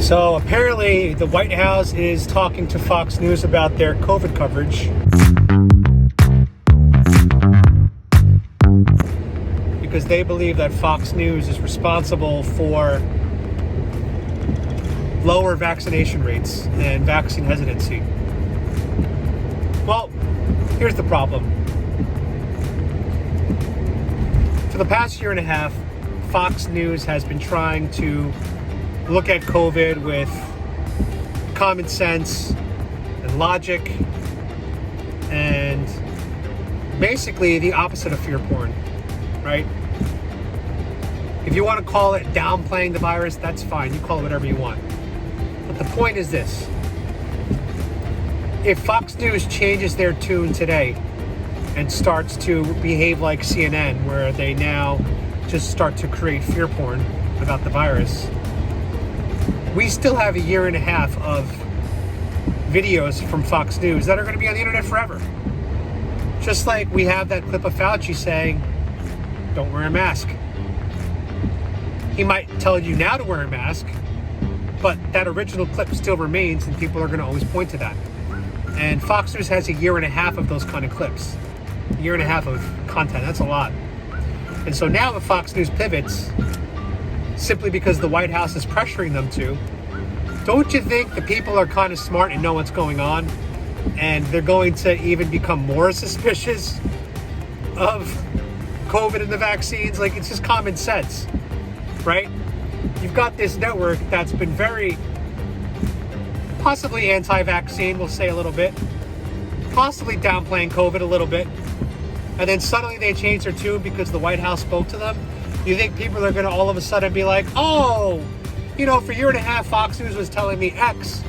So apparently the White House is talking to Fox News about their COVID coverage because they believe that Fox News is responsible for lower vaccination rates and vaccine hesitancy. Well, here's the problem. For the past year and a half, Fox News has been trying to look at COVID with common sense and logic and basically the opposite of fear porn, right? If you want to call it downplaying the virus, that's fine. You call it whatever you want. But the point is this. If Fox News changes their tune today and starts to behave like CNN, where they now just start to create fear porn about the virus, we still have a year and a half of videos from Fox News that are going to be on the internet forever. Just like we have that clip of Fauci saying, don't wear a mask. He might tell you now to wear a mask, but that original clip still remains and people are going to always point to that. And Fox News has a year and a half of those kind of clips. A year and a half of content, that's a lot. And so now if Fox News pivots, simply because the White House is pressuring them to, don't you think the people are kind of smart and know what's going on? And they're going to even become more suspicious of COVID and the vaccines? Like, it's just common sense, right? You've got this network that's been very possibly anti-vaccine, we'll say a little bit, possibly downplaying COVID a little bit, and then suddenly they change their tune because the White House spoke to them. You think people are going to all of a sudden be like, oh, you know, for a year and a half, Fox News was telling me X,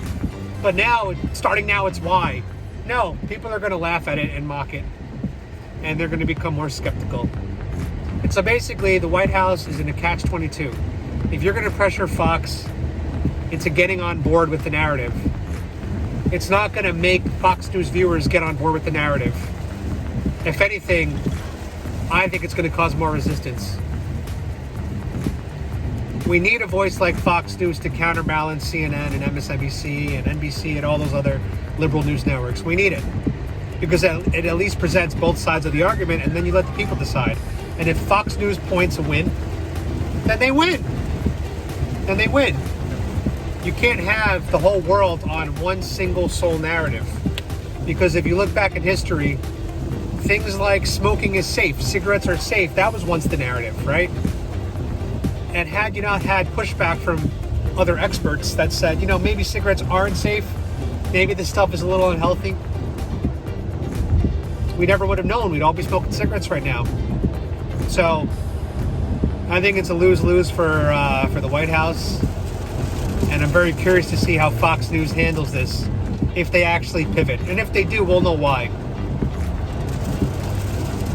but now, starting now, it's Y. No, people are going to laugh at it and mock it, and they're going to become more skeptical. And so basically, the White House is in a catch-22. If you're going to pressure Fox into getting on board with the narrative, it's not going to make Fox News viewers get on board with the narrative. If anything, I think it's going to cause more resistance. We need a voice like Fox News to counterbalance CNN and MSNBC and NBC and all those other liberal news networks. We need it because it at least presents both sides of the argument, and then you let the people decide. And if Fox News points a win, then they win. Then they win. You can't have the whole world on one single sole narrative, because if you look back in history, things like smoking is safe, cigarettes are safe, that was once the narrative, right? And had you not had pushback from other experts that said, you know, maybe cigarettes aren't safe, maybe this stuff is a little unhealthy, we never would have known. We'd all be smoking cigarettes right now. So I think it's a lose-lose for the White House, and I'm very curious to see how Fox News handles this, if they actually pivot. And if they do, we'll know why.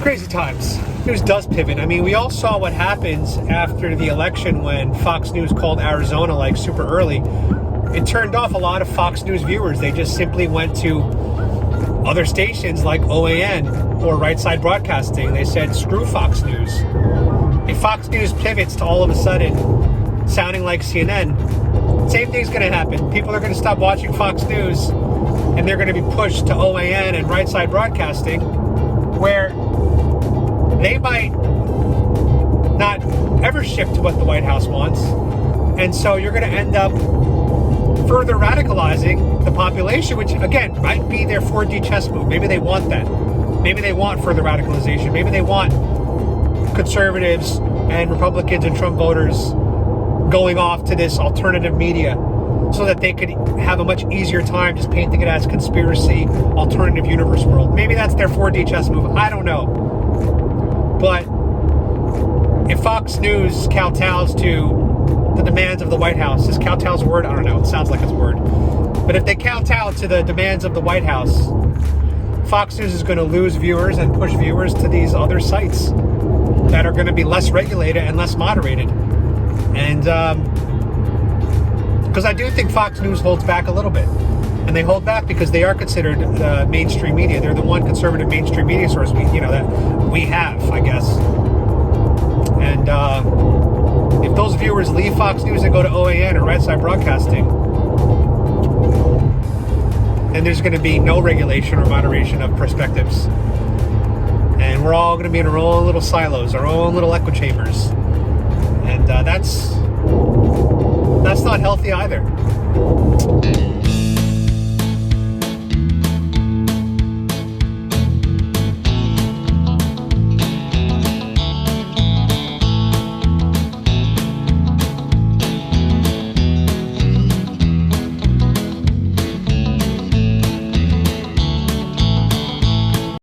Crazy times. News does pivot. I mean, we all saw what happens after the election when Fox News called Arizona like super early. It turned off a lot of Fox News viewers. They just simply went to other stations like OAN or Right Side Broadcasting. They said, screw Fox News. If Fox News pivots to all of a sudden sounding like CNN, same thing's going to happen. People are going to stop watching Fox News and they're going to be pushed to OAN and Right Side Broadcasting, where they might not ever shift to what the White House wants. And so you're going to end up further radicalizing the population, which again might be their 4D chess move. Maybe they want that. Maybe they want further radicalization. Maybe they want conservatives and Republicans and Trump voters going off to this alternative media so that they could have a much easier time just painting it as conspiracy, alternative universe world. Maybe that's their 4D chess move. I don't know. But if Fox News kowtows to the demands of the White House, is kowtow's a word? I don't know. It sounds like it's a word. But if they kowtow to the demands of the White House, Fox News is going to lose viewers and push viewers to these other sites that are going to be less regulated and less moderated. And because I do think Fox News holds back a little bit. And they hold back because they are considered mainstream media. They're the one conservative mainstream media source that we have, I guess. And If those viewers leave Fox News and go to OAN or Right Side Broadcasting, then there's going to be no regulation or moderation of perspectives. And we're all going to be in our own little silos, our own little echo chambers. And that's not healthy either.